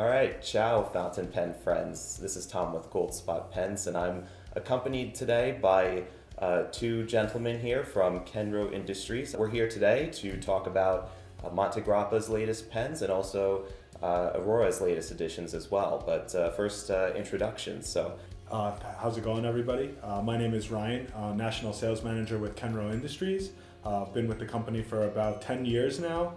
All right, ciao, fountain pen friends. This is Tom with Gold Spot Pens, and I'm accompanied today by two gentlemen here from Kenro Industries. We're here today to talk about Montegrappa's latest pens and also Aurora's latest editions as well. But first, introductions. How's it going, everybody? My name is Ryan, National Sales Manager with Kenro Industries. I've been with the company for about 10 years now.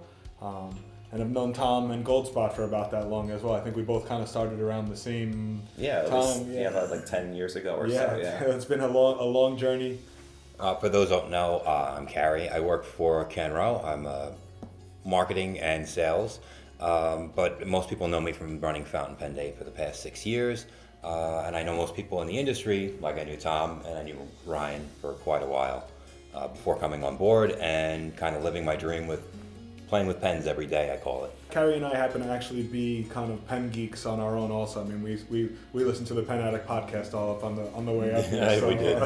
And I've known Tom and Goldspot for about that long as well. I think we both kind of started around the same time. About like 10 years ago or so. Yeah, it's been a long journey. For those who don't know, I'm Cary. I work for Kenro. I'm marketing and sales, but most people know me from running Fountain Pen Day for the past 6 years. And I know most people in the industry, like I knew Tom and I knew Ryan for quite a while before coming on board and kind of living my dream with playing with pens every day, I call it. Cary and I happen to actually be kind of pen geeks on our own also. I mean, we listen to the Pen Addict podcast all up on the way up here. Yeah, so, we did.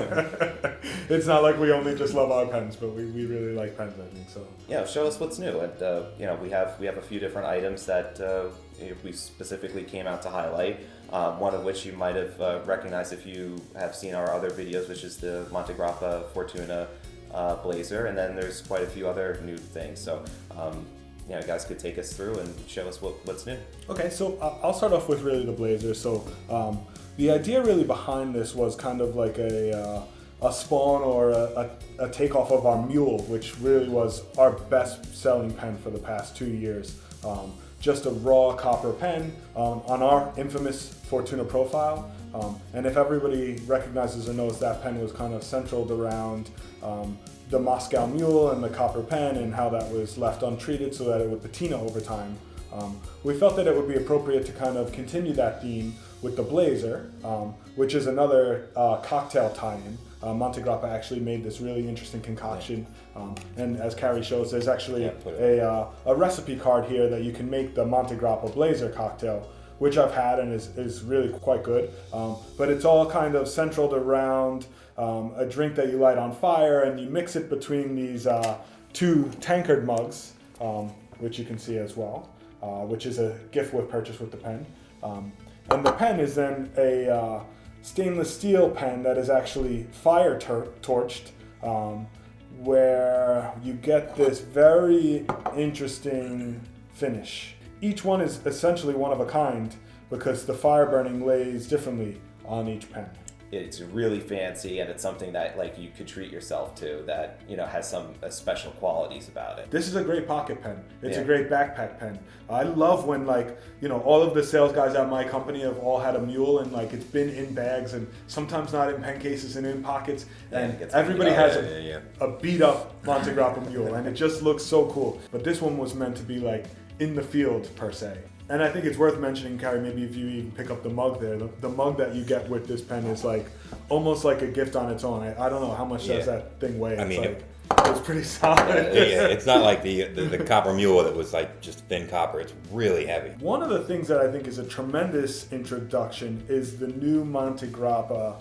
It's not like we only just love our pens, but we really like pens, I think. So yeah, show us what's new. And we have a few different items that we specifically came out to highlight. One of which you might have recognized if you have seen our other videos, which is the Montegrappa Fortuna blazer, and then there's quite a few other new things. So, you guys could take us through and show us what's new. Okay, so I'll start off with really the blazer. So, the idea really behind this was kind of like a spawn or a takeoff of our Mule, which really was our best-selling pen for the past 2 years. Just a raw copper pen on our infamous Fortuna profile. And if everybody recognizes or knows, that pen was kind of centered around the Moscow Mule and the copper pen and how that was left untreated so that it would patina over time. We felt that it would be appropriate to kind of continue that theme with the blazer, which is another cocktail tie-in. Montegrappa actually made this really interesting concoction, and as Cary shows, there's actually a recipe card here that you can make the Montegrappa blazer cocktail, which I've had and is really quite good. But it's all kind of centered around a drink that you light on fire, and you mix it between these two tankard mugs, which you can see as well, which is a gift with purchase with the pen. And the pen is then a stainless steel pen that is actually fire torched, where you get this very interesting finish. Each one is essentially one of a kind because the fire burning lays differently on each pen. It's really fancy, and it's something that you could treat yourself to that has some special qualities about it. This is a great pocket pen. It's a great backpack pen. I love when all of the sales guys at my company have all had a Mule, and it's been in bags and sometimes not in pen cases and in pockets, and everybody has a beat up Montegrappa Mule, and it just looks so cool. But this one was meant to be in the field per se. And I think it's worth mentioning, Cary, maybe if you even pick up the mug there, the mug that you get with this pen is almost like a gift on its own. I don't know how much does that thing weigh. It's pretty solid. It's not like the copper Mule that was just thin copper. It's really heavy. One of the things that I think is a tremendous introduction is the new Montegrappa.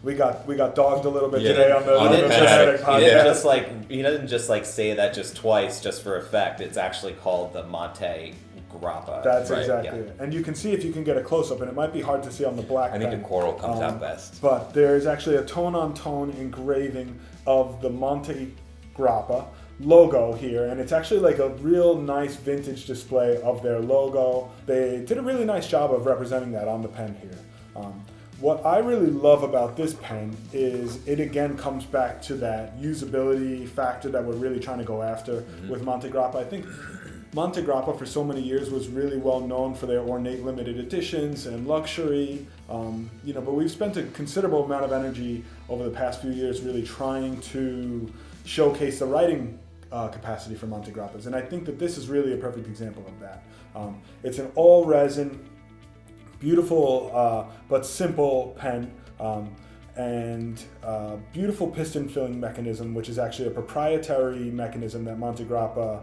We got dogged a little bit today on the podcast. He didn't just say that just twice just for effect. It's actually called the Montegrappa. That's exactly it. And you can see if you can get a close up, and it might be hard to see on the black pen. I think the coral comes out best. But there's actually a tone-on-tone engraving of the Montegrappa logo here, and it's actually a real nice vintage display of their logo. They did a really nice job of representing that on the pen here. What I really love about this pen is it again comes back to that usability factor that we're really trying to go after with Montegrappa. I think Montegrappa for so many years was really well known for their ornate limited editions and luxury, but we've spent a considerable amount of energy over the past few years really trying to showcase the writing capacity for Montegrappas, and I think that this is really a perfect example of that. It's an all resin, beautiful but simple pen, and beautiful piston filling mechanism, which is actually a proprietary mechanism that Montegrappa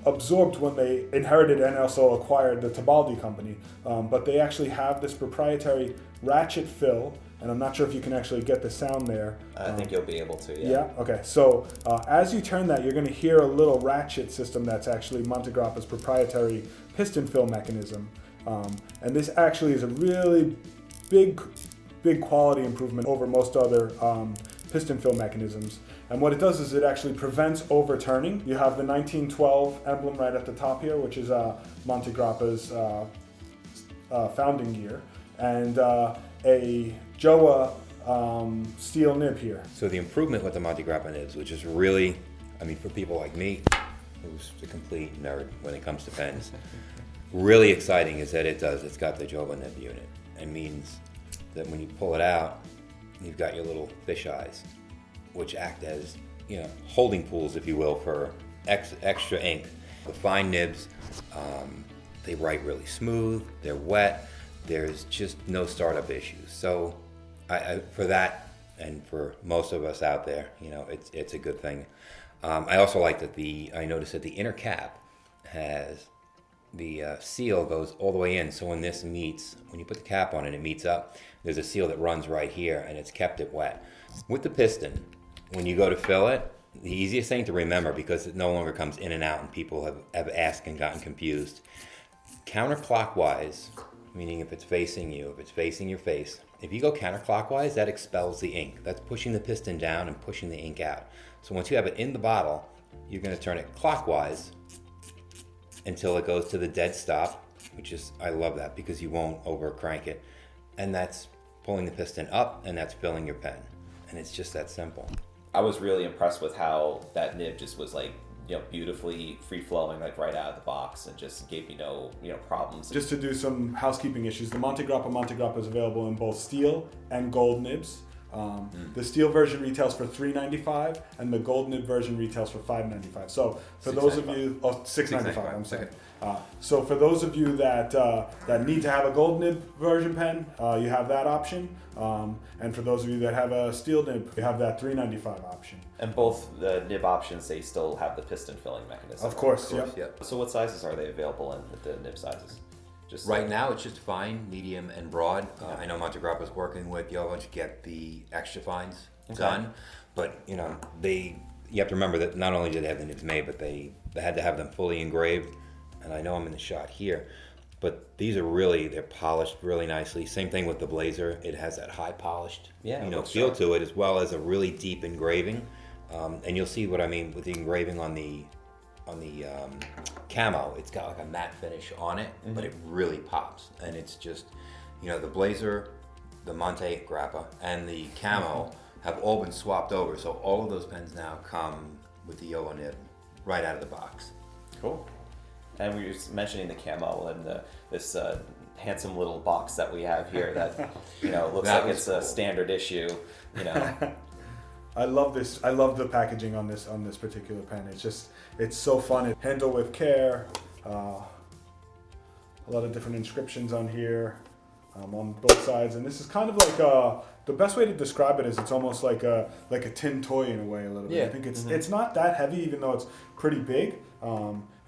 absorbed when they inherited and also acquired the Tibaldi company. But they actually have this proprietary ratchet fill, and I'm not sure if you can actually get the sound there. I think you'll be able to, yeah. Yeah, okay. So as you turn that, you're going to hear a little ratchet system that's actually Montegrappa's proprietary piston fill mechanism. And this actually is a really big quality improvement over most other piston fill mechanisms. And what it does is it actually prevents overturning. You have the 1912 emblem right at the top here, which is Montegrappa's founding year, and a Joa steel nib here. So the improvement with the Montegrappa nibs, which is really, I mean, for people like me, who's a complete nerd when it comes to pens, really exciting is that it's got the Joa nib unit. It means that when you pull it out, you've got your little fish eyes, which act as, holding pools, if you will, for extra ink. The fine nibs, they write really smooth, they're wet, there's just no startup issues. So I for that, and for most of us out there, it's a good thing. I also like that I noticed that the inner cap has the seal goes all the way in, so when this meets, when you put the cap on it meets up, there's a seal that runs right here, and it's kept it wet. With the piston, when you go to fill it, the easiest thing to remember, because it no longer comes in and out and people have asked and gotten confused, counterclockwise, meaning if it's facing you, if it's facing your face, if you go counterclockwise, that expels the ink. That's pushing the piston down and pushing the ink out. So once you have it in the bottle, you're going to turn it clockwise until it goes to the dead stop, which is, I love that because you won't over crank it. And that's pulling the piston up, and that's filling your pen. And it's just that simple. I was really impressed with how that nib just was beautifully free flowing, right out of the box, and just gave me no problems. Just to do some housekeeping issues, the Montegrappa is available in both steel and gold nibs. The steel version retails for $3.95, and the gold nib version retails for $5.95. So for those of you, $6.95. I'm sorry. So for those of you that need to have a gold nib version pen, you have that option. And for those of you that have a steel nib, you have that $3.95 option. And both the nib options, they still have the piston filling mechanism. Of course, Yep. Yep. So what sizes are they available in, the nib sizes? Just Right now, it's just fine, medium, and broad. I know Montegrappa's working with Yovo to get the extra fines done, but you have to remember that not only did they have the nibs made, but they had to have them fully engraved. And I know I'm in the shot here, but these are they're polished really nicely. Same thing with the Blazer; it has that high polished, feel to it, as well as a really deep engraving. And you'll see what I mean with the engraving on the camo. It's got like a matte finish on it, but it really pops. And it's just, the Blazer, the Montegrappa, and the camo have all been swapped over. So all of those pens now come with the Yovo nib right out of the box. Cool. And we were just mentioning the camo and this handsome little box that we have here that looks like it's a standard issue. I love this. I love the packaging on this particular pen. It's so fun. It handled with care. A lot of different inscriptions on here, on both sides, and this is kind of like the best way to describe it is it's almost like a tin toy in a way a little bit. I think it's not that heavy, even though it's pretty big.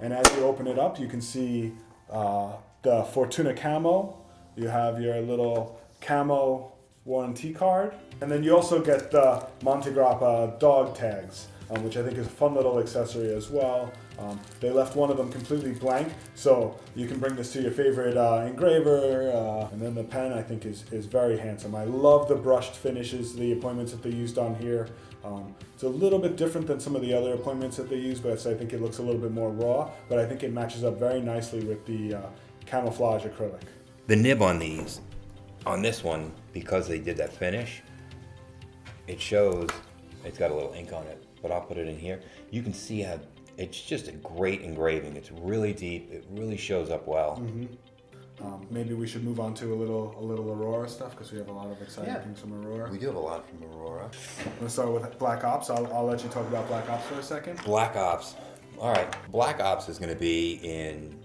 And as you open it up, you can see the Fortuna camo. You have your little camo warranty card, and then you also get the Montegrappa dog tags, which I think is a fun little accessory as well. They left one of them completely blank, so you can bring this to your favorite engraver, and then the pen I think is very handsome. I love the brushed finishes, the appointments that they used on here. It's a little bit different than some of the other appointments that they use, but I think it looks a little bit more raw, but I think it matches up very nicely with the camouflage acrylic. The nib on this one, because they did that finish, it shows, it's got a little ink on it, but I'll put it in here. You can see how it's just a great engraving. It's really deep. It really shows up well. Maybe we should move on to a little Aurora stuff, because we have a lot of exciting things from Aurora. We do have a lot from Aurora. Let's start with Black Ops. I'll let you talk about Black Ops for a second. Black Ops. All right. Black Ops is going to be in.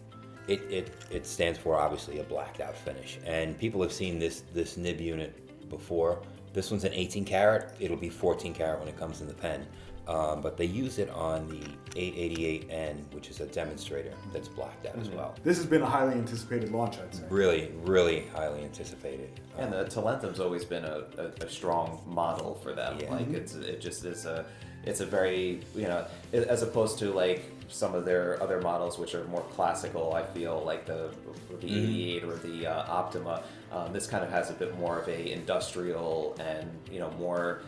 It stands for obviously a blacked out finish, and people have seen this nib unit before. This one's an 18 karat. It'll be 14 karat when it comes in the pen. but they use it on the 888N, which is a demonstrator that's blacked out as well. This has been a highly anticipated launch, I'd say. Really, really highly anticipated. And the Talentum's always been a strong model for them. Yeah. Like it's a very, as opposed to like some of their other models which are more classical, I feel like the 88 or the Optima, this kind of has a bit more of a industrial and more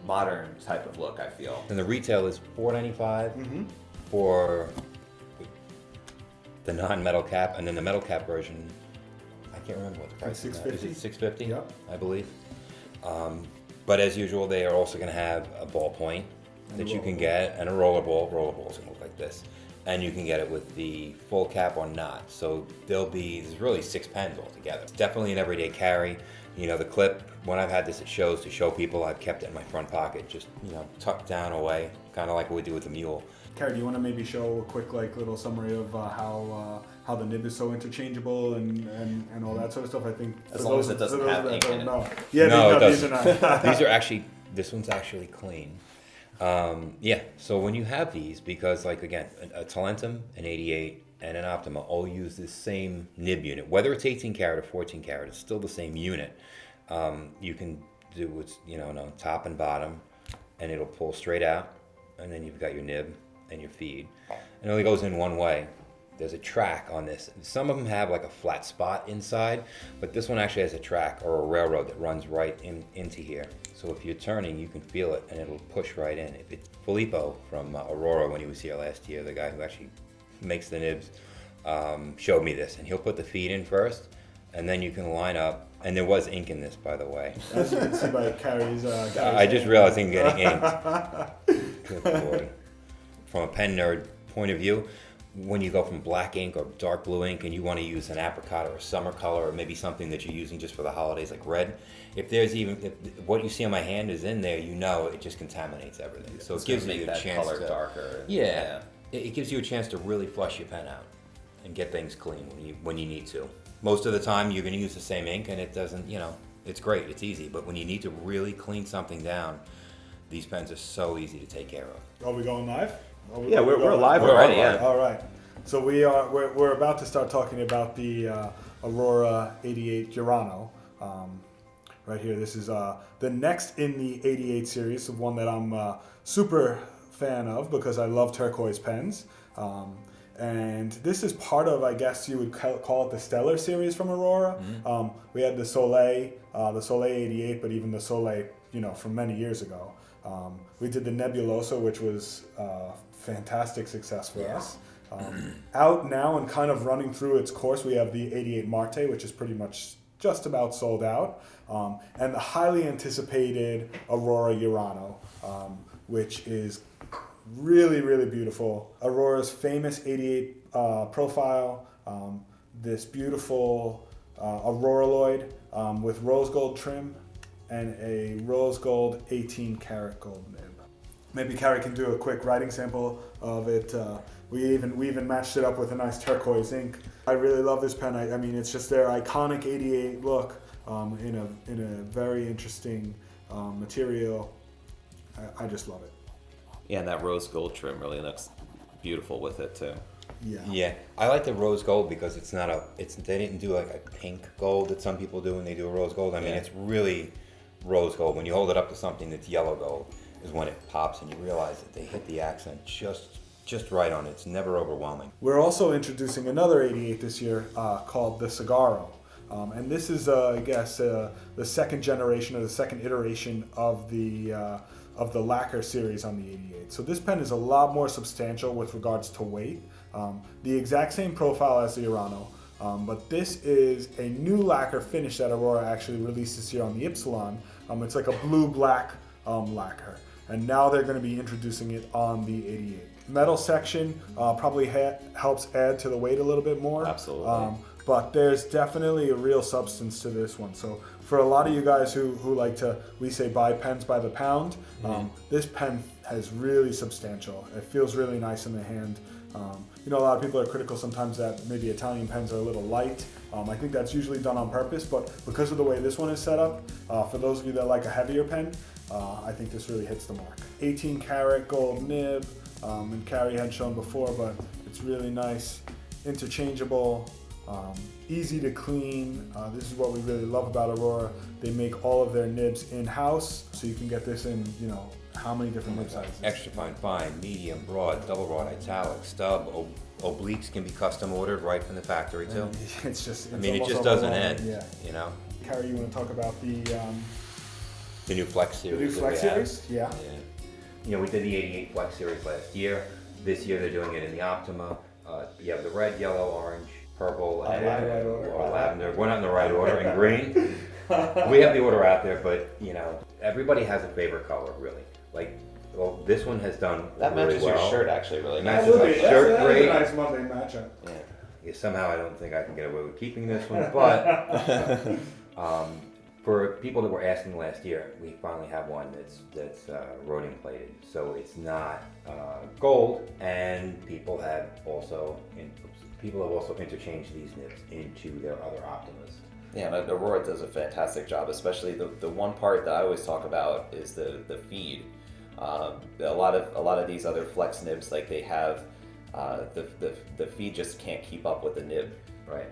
modern type of look, I feel. And the retail is $495 for the non-metal cap, and then the metal cap version, I can't remember what the price is. $650? Is it $650? Yep. I believe. But as usual, they are also going to have a ballpoint that you can get, and a rollerball. Rollerball's going to look like this. And you can get it with the full cap or not. So there's really 6 pens altogether. It's definitely an everyday carry. The clip, when I've had this at shows to show people, I've kept it in my front pocket, just, tucked down away, kind of like what we do with the mule. Cary, do you want to maybe show a quick little summary of how the nib is so interchangeable and all that sort of stuff? I think as long as it doesn't have ink in it. Yeah, no, it these doesn't. are not. These are actually, this one's actually clean. So when you have these, because like again, a Talentum, an 88, and an Optima all use this same nib unit, whether it's 18 karat or 14 karat, it's still the same unit. You can do what's, top and bottom, and it'll pull straight out, and then you've got your nib and your feed. It only goes in one way. There's a track on this. Some of them have like a flat spot inside, but this one actually has a track or a railroad that runs right into here. So if you're turning, you can feel it and it'll push right in. If it's Filippo from Aurora, when he was here last year, the guy who actually makes the nibs, showed me this, and he'll put the feed in first, and then you can line up. And there was ink in this, by the way. As you can see by Cary's I just realized I'm getting inked. Good Lord. From a pen nerd point of view, when you go from black ink or dark blue ink and you want to use an apricot or a summer color or maybe something that you're using just for the holidays like red, if what you see on my hand is in there, it just contaminates everything. So it gives you a chance color to darker. Yeah. It gives you a chance to really flush your pen out and get things clean when you need to. Most of the time you're going to use the same ink and it doesn't, it's great, it's easy, but when you need to really clean something down, these pens are so easy to take care of. Are we going live? Yeah, we're live already. Yeah. All right. So we're about to start talking about the Aurora 88 Urano. Right here, this is the next in the 88 series, one that I'm super fan of because I love turquoise pens. And this is part of, I guess you would call it the Stellar series from Aurora. We had the Soleil 88, but even the Soleil, from many years ago. We did the Nebulosa, which was a fantastic success for us. Out now and kind of running through its course, we have the 88 Marte, which is pretty much just about sold out. And the highly anticipated Aurora Urano, which is really, really beautiful. Aurora's famous 88 profile, this beautiful Auroraloid with rose gold trim and a rose gold 18 karat gold nib. Maybe Cary can do a quick writing sample of it. We even matched it up with a nice turquoise ink. I really love this pen. I mean, it's just their iconic 88 look in a very interesting material. I just love it. Yeah, and that rose gold trim really looks beautiful with it too. Yeah, I like the rose gold because it's not they didn't do like a pink gold that some people do when they do a rose gold. I mean, it's really rose gold. When you hold it up to something that's yellow gold is when it pops and you realize that they hit the accent just right on it. It's never overwhelming. We're also introducing another 88 this year called the Sigaro. And this is, I guess, the second generation or the second iteration of the Lacquer series on the 88. So this pen is a lot more substantial with regards to weight. The exact same profile as the Urano, but this is a new lacquer finish that Aurora actually released this year on the Ypsilon. It's like a blue-black lacquer, and now they're going to be introducing it on the 88. Metal section probably helps add to the weight a little bit more. Absolutely. But there's definitely a real substance to this one. So for a lot of you guys who like to, we say buy pens by the pound, this pen is really substantial. It feels really nice in the hand. A lot of people are critical sometimes that maybe Italian pens are a little light. I think that's usually done on purpose, but because of the way this one is set up, for those of you that like a heavier pen, I think this really hits the mark. 18 karat gold nib, and Cary had shown before, but it's really nice, interchangeable, easy to clean. This is what we really love about Aurora. They make all of their nibs in-house, so you can get this in, how many different nib sizes? Extra fine, medium, broad, double rod, italic, stub, obliques can be custom ordered right from the factory too. And it's just, it just doesn't end, Cary, you want to talk about the new Flex series. new Flex series? Yeah. We did the 88 Flex series last year. This year they're doing it in the Optima. You have the red, yellow, orange, purple, and lavender. We're not in the right order, and green. We have the order out there, but everybody has a favorite color, really. This one has done that really matches well. your shirt actually really nice. Matches my shirt great. That's a nice Monday matchup. Yeah, somehow I don't think I can get away with keeping this one, but for people that were asking last year, we finally have one that's rhodium plated, so it's not gold, and people have also interchanged these nibs into their other Optimas. Yeah, and Aurora does a fantastic job, especially the one part that I always talk about is the feed. A lot of these other Flex nibs, they have the feed just can't keep up with the nib. Right.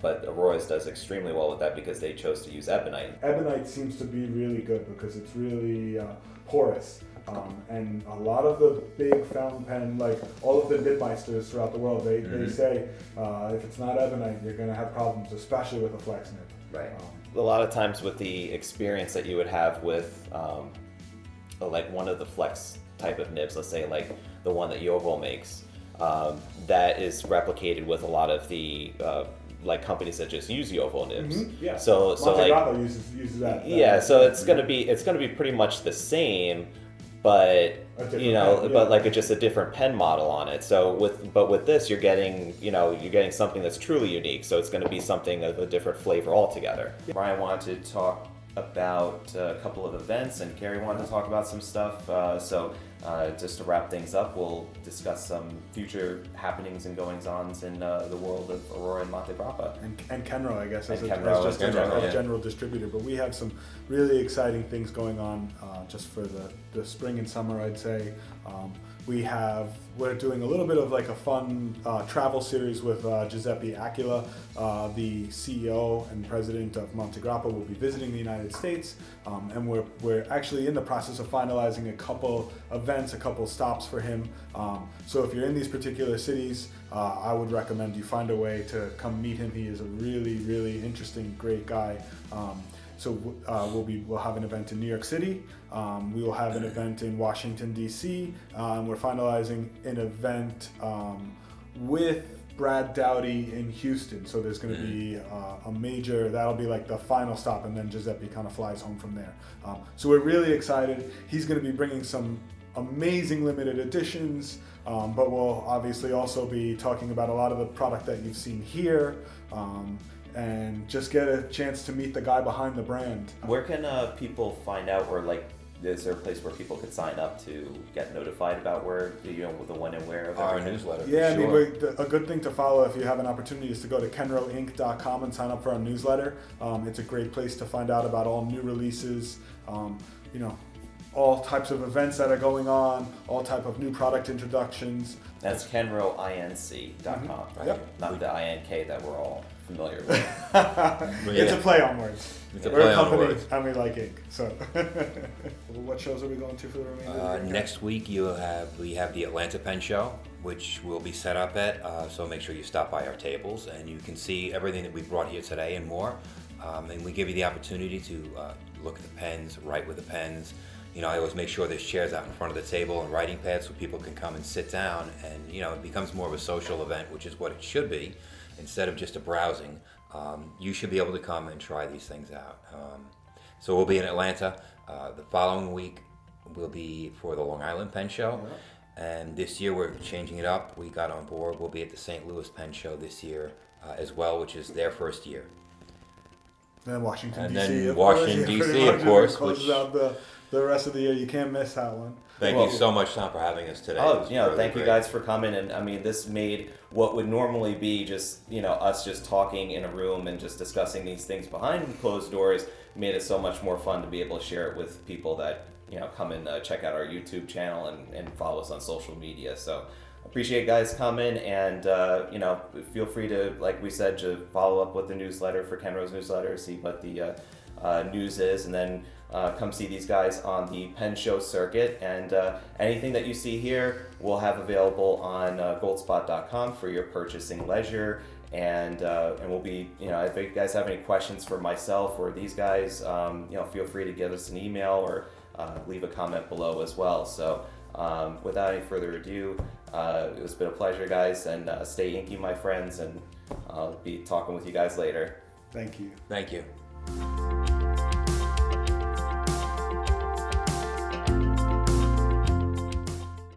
But Aurora's does extremely well with that because they chose to use ebonite. Ebonite seems to be really good because it's really porous. And a lot of the big fountain pen, all of the nibmeisters throughout the world, they say if it's not ebonite, you're going to have problems, especially with a Flex nib. Right. A lot of times with the experience that you would have with one of the Flex type of nibs, let's say the one that Yovo makes, that is replicated with a lot of the companies that just use Yovo nibs. Mm-hmm. Yeah. So Montegrappa uses that. Yeah. So it's gonna be pretty much the same, but just a different pen model on it. So with this, you're getting something that's truly unique. So it's going to be something of a different flavor altogether. Yeah. Ryan wanted to talk about a couple of events, and Cary wanted to talk about some stuff. Just to wrap things up, we'll discuss some future happenings and goings-ons in the world of Aurora and Montegrappa. And Kenro, I guess, as just a general distributor. But we have some really exciting things going on just for the spring and summer, I'd say. We're doing a little bit of a fun travel series with Giuseppe Aquila, the CEO and president of Montegrappa, will be visiting the United States, and we're actually in the process of finalizing a couple events, a couple stops for him. So if you're in these particular cities, I would recommend you find a way to come meet him. He is a really, really interesting, great guy. So we'll have an event in New York City. We will have an event in Washington, D.C. We're finalizing an event with Brad Dowdy in Houston. So there's going to be a major, that'll be the final stop, and then Giuseppe kind of flies home from there. So we're really excited. He's going to be bringing some amazing limited editions, but we'll obviously also be talking about a lot of the product that you've seen here. And just get a chance to meet the guy behind the brand. Where can people find out, or is there a place where people could sign up to get notified about where, the when and where of our newsletter? Yeah, sure. A good thing to follow if you have an opportunity is to go to kenroinc.com and sign up for our newsletter. It's a great place to find out about all new releases, all types of events that are going on, all type of new product introductions. That's kenroinc.com, right? Yep. Not the INK that we're all familiar with. It's a play on words. We're a company, and we like ink. So, what shows are we going to for the remainder of the week? Next week we have the Atlanta Pen Show, which we'll be set up at. So make sure you stop by our tables, and you can see everything that we brought here today and more. And we give you the opportunity to look at the pens, write with the pens. I always make sure there's chairs out in front of the table and writing pads so people can come and sit down, and it becomes more of a social event, which is what it should be, instead of just a browsing. You should be able to come and try these things out. So we'll be in Atlanta. The following week will be for the Long Island Pen Show, and this year we're changing it up. We got on board. We'll be at the St. Louis Pen Show this year as well, which is their first year. And Washington, and D.C. then Washington, D.C., of course, closes out the rest of the year. You can't miss that one. Thank you so much, Tom, for having us today. Oh, Really thank you great. guys for coming. And I mean, this made what would normally be just, us just talking in a room and just discussing these things behind closed doors, made it so much more fun to be able to share it with people that, come and check out our YouTube channel and follow us on social media. So appreciate guys coming, and, feel free to, like we said, to follow up with the newsletter for Kenro's newsletter, see what the news is, and then come see these guys on the pen show circuit. And anything that you see here we'll have available on goldspot.com for your purchasing leisure. And we'll be, if you guys have any questions for myself or these guys, feel free to give us an email or leave a comment below as well. So without any further ado, it's been a pleasure, guys, and stay inky, my friends, and I'll be talking with you guys later. Thank you. Thank you.